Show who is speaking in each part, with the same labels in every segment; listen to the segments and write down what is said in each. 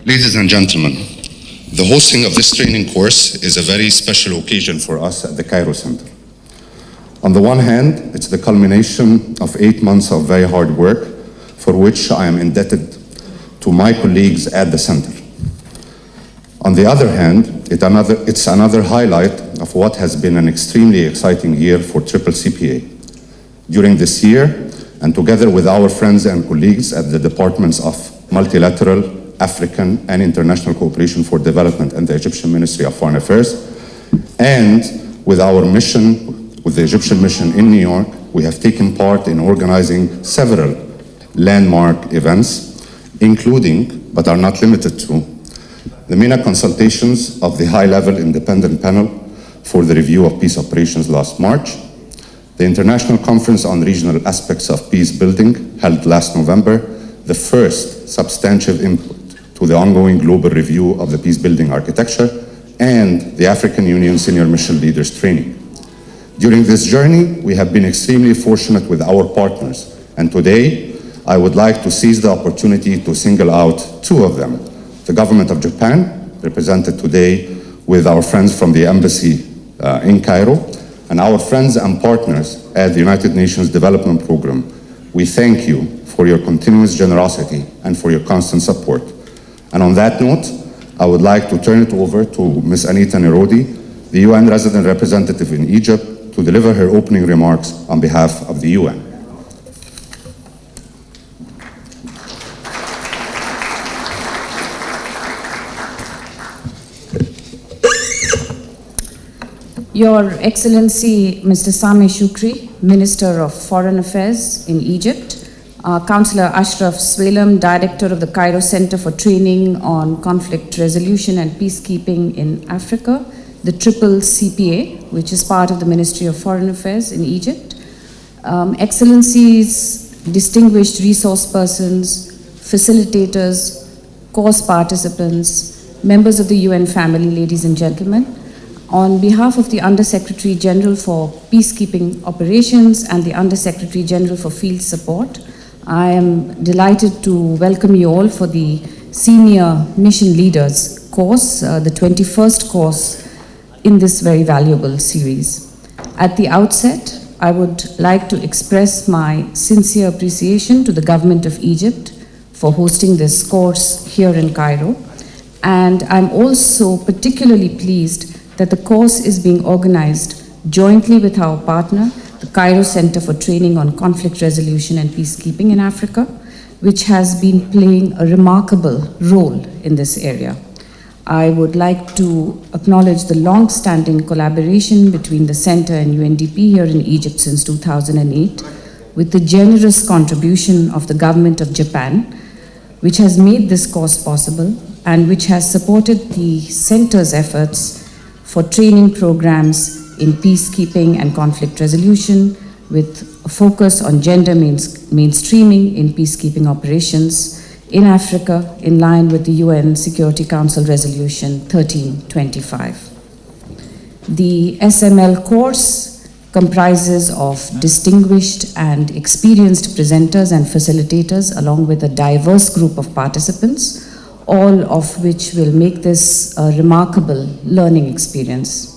Speaker 1: Ladies and gentlemen, the hosting of this training course is a very special occasion for us at the Cairo Center. On the one hand, it's the culmination of 8 months of very hard work for which I am indebted to my colleagues at the center. On the other hand, it's another highlight of what has been an extremely exciting year for Triple CPA. During this year, and together with our friends and colleagues at the Departments of Multilateral, African and International Cooperation for Development and the Egyptian Ministry of Foreign Affairs, and with our mission, with the Egyptian mission in New York, we have taken part in organizing several landmark events, including, but are not limited to, the MENA consultations of the high-level independent panel for the review of peace operations last March, the International Conference on Regional Aspects of Peace Building held last November, the first substantive input to the ongoing global review of the peace-building architecture, and the African Union Senior Mission Leaders Training. During this journey, we have been extremely fortunate with our partners, and today, I would like to seize the opportunity to single out 2 of them. The government of Japan, represented today with our friends from the embassy in Cairo, and our friends and partners at the United Nations Development Program. We thank you for your continuous generosity and for your constant support. And on that note, I would like to turn it over to Ms. Anita Nirodi, the UN resident representative in Egypt, to deliver her opening remarks on behalf of the UN.
Speaker 2: Your Excellency, Mr. Sameh Shukri, Minister of Foreign Affairs in Egypt, Councillor Ashraf Swalam, Director of the Cairo Center for Training on Conflict Resolution and Peacekeeping in Africa, the Triple CPA, which is part of the Ministry of Foreign Affairs in Egypt, Excellencies, distinguished resource persons, facilitators, course participants, members of the UN family, ladies and gentlemen, on behalf of the Under-Secretary General for Peacekeeping Operations and the Under-Secretary General for Field Support, I am delighted to welcome you all for the Senior Mission Leaders course, the 21st course in this very valuable series. At the outset, I would like to express my sincere appreciation to the Government of Egypt for hosting this course here in Cairo, and I'm also particularly pleased that the course is being organized jointly with our partner, the Cairo Center for Training on Conflict Resolution and Peacekeeping in Africa, which has been playing a remarkable role in this area. I would like to acknowledge the long-standing collaboration between the Center and UNDP here in Egypt since 2008, with the generous contribution of the Government of Japan, which has made this course possible and which has supported the Center's efforts for training programs in peacekeeping and conflict resolution, with a focus on gender mainstreaming in peacekeeping operations in Africa, in line with the UN Security Council Resolution 1325. The SML course comprises of distinguished and experienced presenters and facilitators, along with a diverse group of participants, all of which will make this a remarkable learning experience.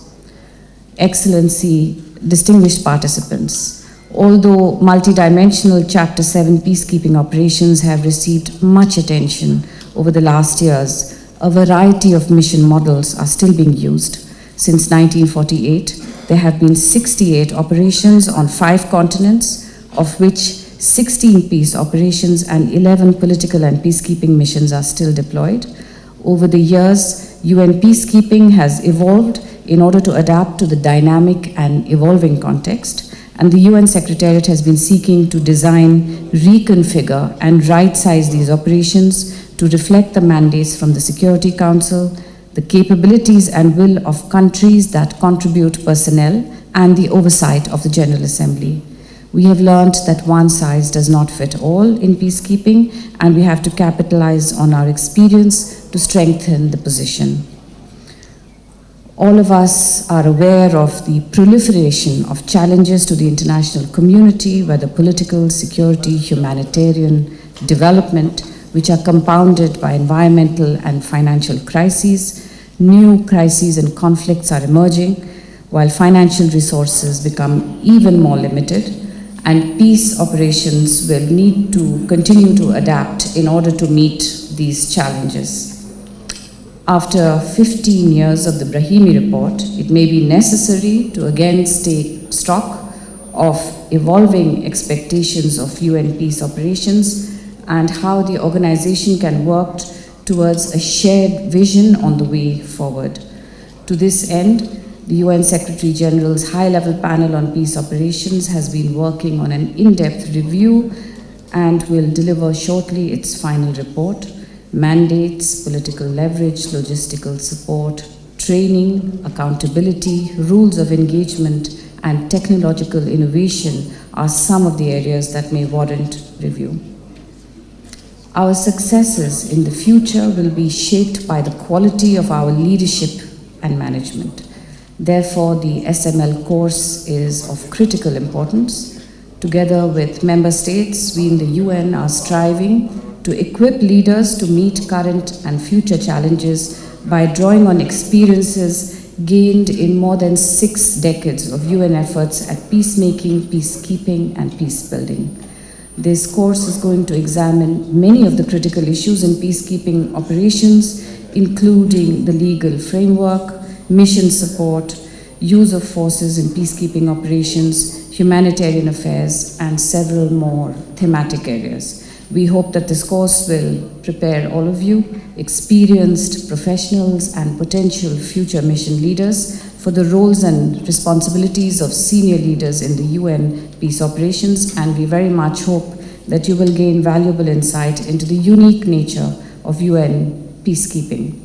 Speaker 2: Excellency, distinguished participants, although multidimensional Chapter 7 peacekeeping operations have received much attention over the last years, a variety of mission models are still being used. Since 1948, there have been 68 operations on 5 continents, of which 16 peace operations and 11 political and peacekeeping missions are still deployed. Over the years, UN peacekeeping has evolved in order to adapt to the dynamic and evolving context, and the UN Secretariat has been seeking to design, reconfigure, and right-size these operations to reflect the mandates from the Security Council, the capabilities and will of countries that contribute personnel, and the oversight of the General Assembly. We have learned that one size does not fit all in peacekeeping, and we have to capitalize on our experience to strengthen the position. All of us are aware of the proliferation of challenges to the international community, whether political, security, humanitarian, development, which are compounded by environmental and financial crises. New crises and conflicts are emerging, while financial resources become even more limited, and peace operations will need to continue to adapt in order to meet these challenges. After 15 years of the Brahimi report, it may be necessary to again take stock of evolving expectations of UN peace operations and how the organization can work towards a shared vision on the way forward. To this end, the UN Secretary General's high-level panel on peace operations has been working on an in-depth review and will deliver shortly its final report. Mandates, political leverage, logistical support, training, accountability, rules of engagement, and technological innovation are some of the areas that may warrant review. Our successes in the future will be shaped by the quality of our leadership and management. Therefore, the SML course is of critical importance. Together with member states, we in the UN are striving to equip leaders to meet current and future challenges by drawing on experiences gained in more than 6 decades of UN efforts at peacemaking, peacekeeping, and peace building. This course is going to examine many of the critical issues in peacekeeping operations, including the legal framework, mission support, use of forces in peacekeeping operations, humanitarian affairs, and several more thematic areas. We hope that this course will prepare all of you, experienced professionals and potential future mission leaders, for the roles and responsibilities of senior leaders in the UN peace operations, and we very much hope that you will gain valuable insight into the unique nature of UN peacekeeping.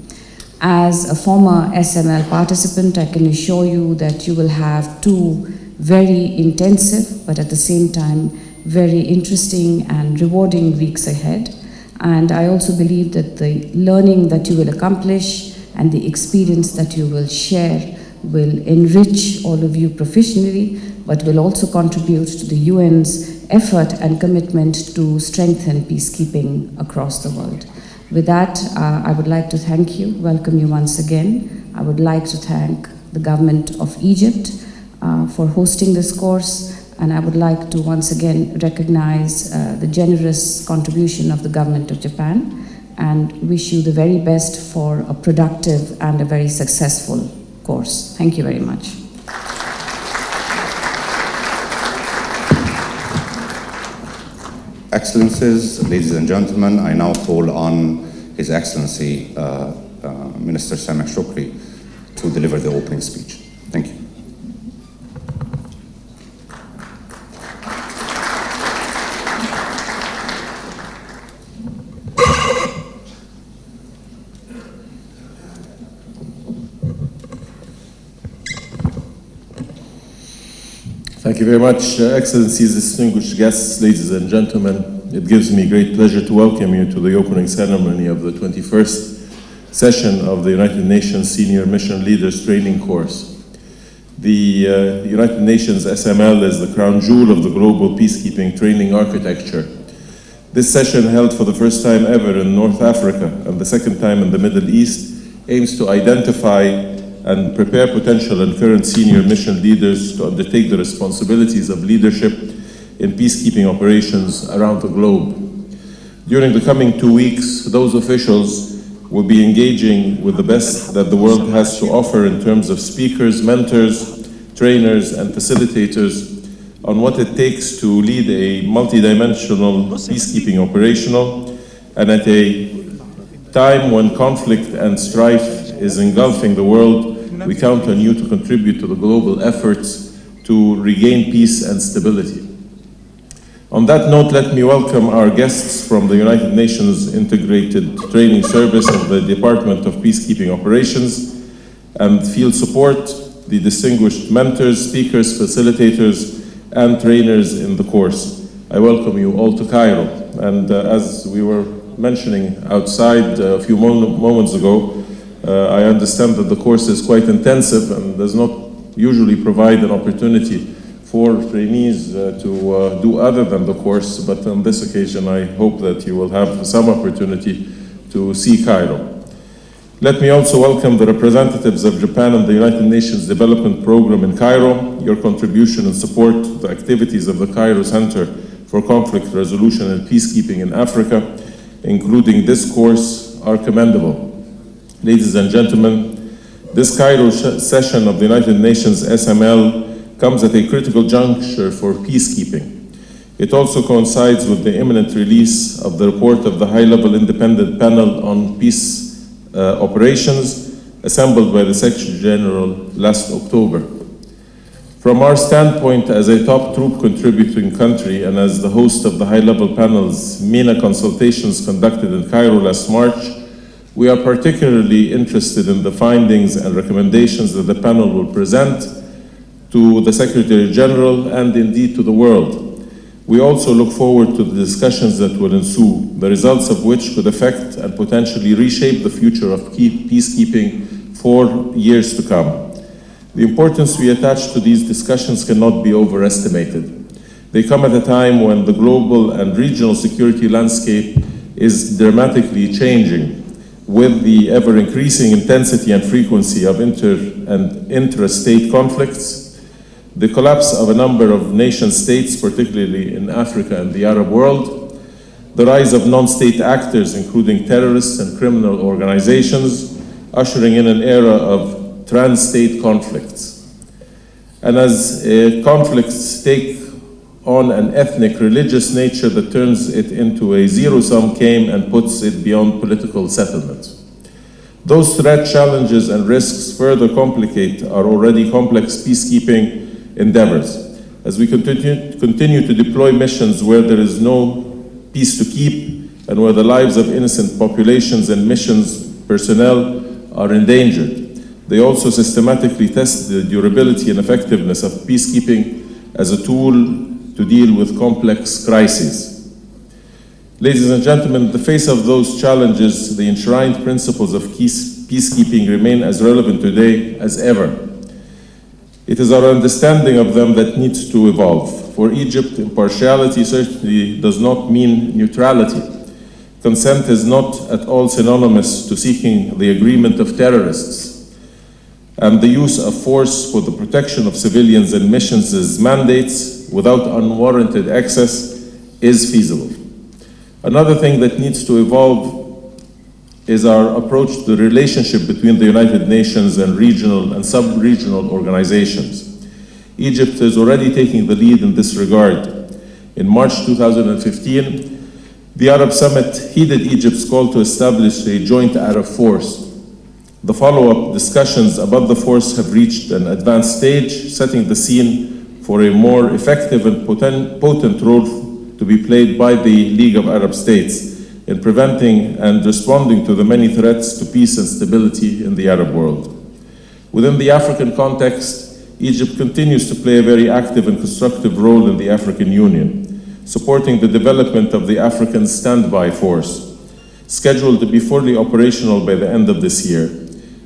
Speaker 2: As a former SML participant, I can assure you that you will have 2 very intensive, but at the same time, very interesting and rewarding weeks ahead. And I also believe that the learning that you will accomplish and the experience that you will share will enrich all of you professionally, but will also contribute to the UN's effort and commitment to strengthen peacekeeping across the world. With that, I would like to thank you, welcome you once again. I would like to thank the government of Egypt for hosting this course, and I would like to once again recognize the generous contribution of the government of Japan and wish you the very best for a productive and a very successful course. Thank you very much.
Speaker 1: Excellencies, ladies and gentlemen, I now call on His Excellency Minister Sameh Shukri to deliver the opening speech. Thank you.
Speaker 3: Thank you very much, Excellencies, distinguished guests, ladies and gentlemen. It gives me great pleasure to welcome you to the opening ceremony of the 21st session of the United Nations Senior Mission Leaders Training Course. The United Nations SML is the crown jewel of the global peacekeeping training architecture. This session, held for the first time ever in North Africa and the second time in the Middle East, aims to identify and prepare potential and current senior mission leaders to undertake the responsibilities of leadership in peacekeeping operations around the globe. During the coming 2 weeks, those officials will be engaging with the best that the world has to offer in terms of speakers, mentors, trainers, and facilitators on what it takes to lead a multidimensional peacekeeping operational, and at a time when conflict and strife is engulfing the world, we count on you to contribute to the global efforts to regain peace and stability. On that note, let me welcome our guests from the United Nations Integrated Training Service of the Department of Peacekeeping Operations and Field Support, the distinguished mentors, speakers, facilitators, and trainers in the course. I welcome you all to Cairo. And as we were mentioning outside a few moments ago, I understand that the course is quite intensive and does not usually provide an opportunity for trainees to do other than the course, but on this occasion I hope that you will have some opportunity to see Cairo. Let me also welcome the representatives of Japan and the United Nations Development Program in Cairo. Your contribution and support to the activities of the Cairo Center for Conflict Resolution and Peacekeeping in Africa, including this course, are commendable. Ladies and gentlemen, this Cairo session of the United Nations SML comes at a critical juncture for peacekeeping. It also coincides with the imminent release of the report of the high-level independent panel on peace operations assembled by the Secretary General last October. From our standpoint as a top troop contributing country and as the host of the high-level panel's MENA consultations conducted in Cairo last March, we are particularly interested in the findings and recommendations that the panel will present to the Secretary General and indeed to the world. We also look forward to the discussions that will ensue, the results of which could affect and potentially reshape the future of peacekeeping for years to come. The importance we attach to these discussions cannot be overestimated. They come at a time when the global and regional security landscape is dramatically changing, with the ever-increasing intensity and frequency of inter- and intra-state conflicts, the collapse of a number of nation-states, particularly in Africa and the Arab world, the rise of non-state actors, including terrorists and criminal organizations, ushering in an era of trans-state conflicts. And as conflicts take on an ethnic, religious nature that turns it into a zero-sum game and puts it beyond political settlement. Those threat challenges and risks further complicate our already complex peacekeeping endeavors, as we continue to deploy missions where there is no peace to keep and where the lives of innocent populations and missions personnel are endangered. They also systematically test the durability and effectiveness of peacekeeping as a tool to deal with complex crises. Ladies and gentlemen, in the face of those challenges, the enshrined principles of peacekeeping remain as relevant today as ever. It is our understanding of them that needs to evolve. For Egypt, impartiality certainly does not mean neutrality. Consent is not at all synonymous to seeking the agreement of terrorists. And the use of force for the protection of civilians and missions as mandates without unwarranted excess is feasible. Another thing that needs to evolve is our approach to the relationship between the United Nations and regional and sub-regional organizations. Egypt is already taking the lead in this regard. In March 2015, the Arab Summit heeded Egypt's call to establish a joint Arab force. The follow-up discussions about the force have reached an advanced stage, setting the scene for a more effective and potent role to be played by the League of Arab States in preventing and responding to the many threats to peace and stability in the Arab world. Within the African context, Egypt continues to play a very active and constructive role in the African Union, supporting the development of the African Standby Force, scheduled to be fully operational by the end of this year,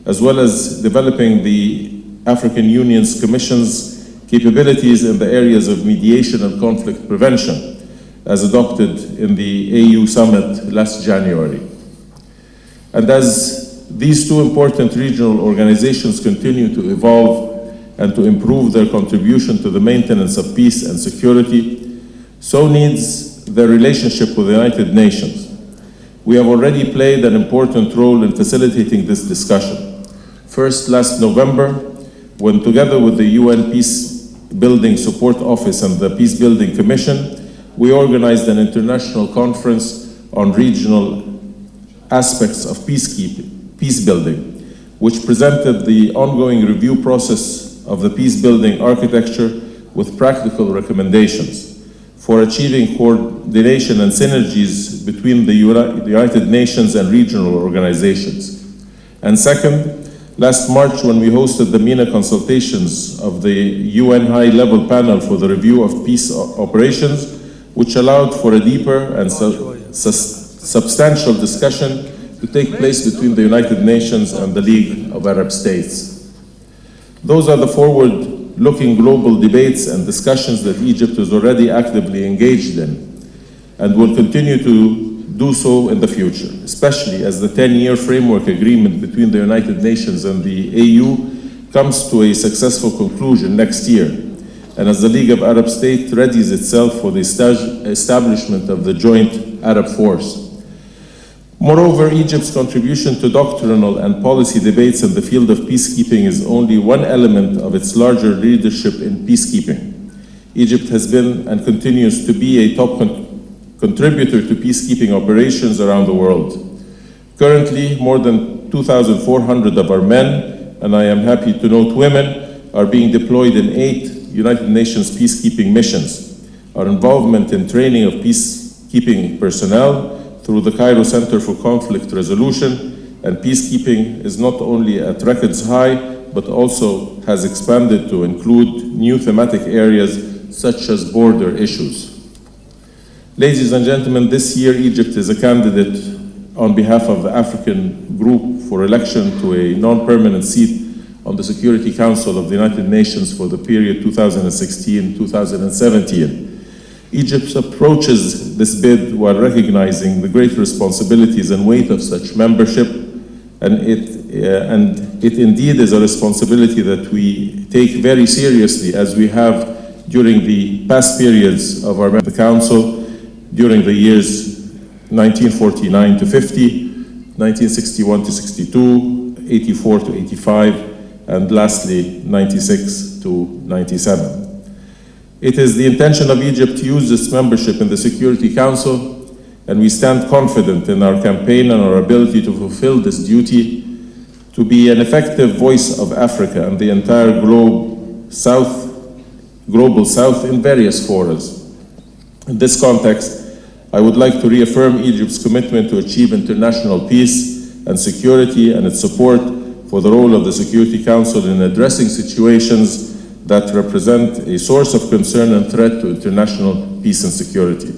Speaker 3: as well as developing the African Union's Commission's capabilities in the areas of mediation and conflict prevention, as adopted in the AU Summit last January. And as these two important regional organizations continue to evolve and to improve their contribution to the maintenance of peace and security, so needs their relationship with the United Nations. We have already played an important role in facilitating this discussion. First, last November, when together with the UN Peace Building Support Office and the Peace Building Commission, we organized an international conference on regional aspects of peace building, which presented the ongoing review process of the peace building architecture with practical recommendations for achieving coordination and synergies between the United Nations and regional organizations. And second, last March when we hosted the MENA consultations of the UN High-Level Panel for the Review of Peace Operations, which allowed for a deeper and substantial discussion to take place between the United Nations and the League of Arab States. Those are the forward forward-looking global debates and discussions that Egypt is already actively engaged in and will continue to do so in the future, especially as the 10-year framework agreement between the United Nations and the AU comes to a successful conclusion next year, and as the League of Arab States readies itself for the establishment of the Joint Arab Force. Moreover, Egypt's contribution to doctrinal and policy debates in the field of peacekeeping is only one element of its larger leadership in peacekeeping. Egypt has been and continues to be a top contributor to peacekeeping operations around the world. Currently, more than 2,400 of our men, and I am happy to note women, are being deployed in 8 United Nations peacekeeping missions. Our involvement in training of peacekeeping personnel through the Cairo Center for Conflict Resolution and Peacekeeping is not only at records high, but also has expanded to include new thematic areas such as border issues. Ladies and gentlemen, this year Egypt is a candidate on behalf of the African Group for election to a non-permanent seat on the Security Council of the United Nations for the period 2016-2017. Egypt approaches this bid while recognizing the great responsibilities and weight of such membership, and it indeed is a responsibility that we take very seriously, as we have during the past periods of our Council, during the years 1949 to 50, 1961 to 62, 84 to 85, and lastly 96 to 97. It is the intention of Egypt to use its membership in the Security Council, and we stand confident in our campaign and our ability to fulfill this duty to be an effective voice of Africa and the entire global South in various forums. In this context, I would like to reaffirm Egypt's commitment to achieve international peace and security and its support for the role of the Security Council in addressing situations that represent a source of concern and threat to international peace and security.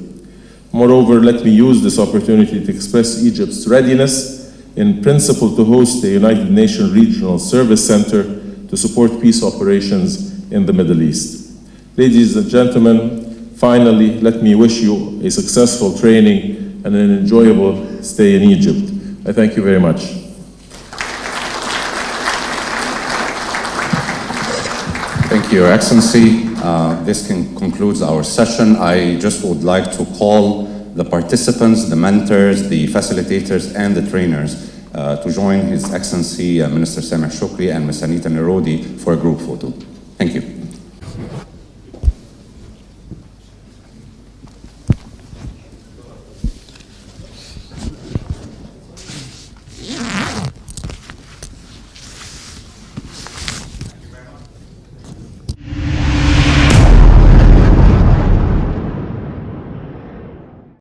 Speaker 3: Moreover, let me use this opportunity to express Egypt's readiness in principle to host a United Nations Regional Service Center to support peace operations in the Middle East. Ladies and gentlemen, finally, let me wish you a successful training and an enjoyable stay in Egypt. I thank you very much.
Speaker 1: Thank you, Your Excellency. This concludes our session. I just would like to call the participants, the mentors, the facilitators, and the trainers to join His Excellency Minister Sameh Shukri and Ms. Anita Nerodi for a group photo. Thank you.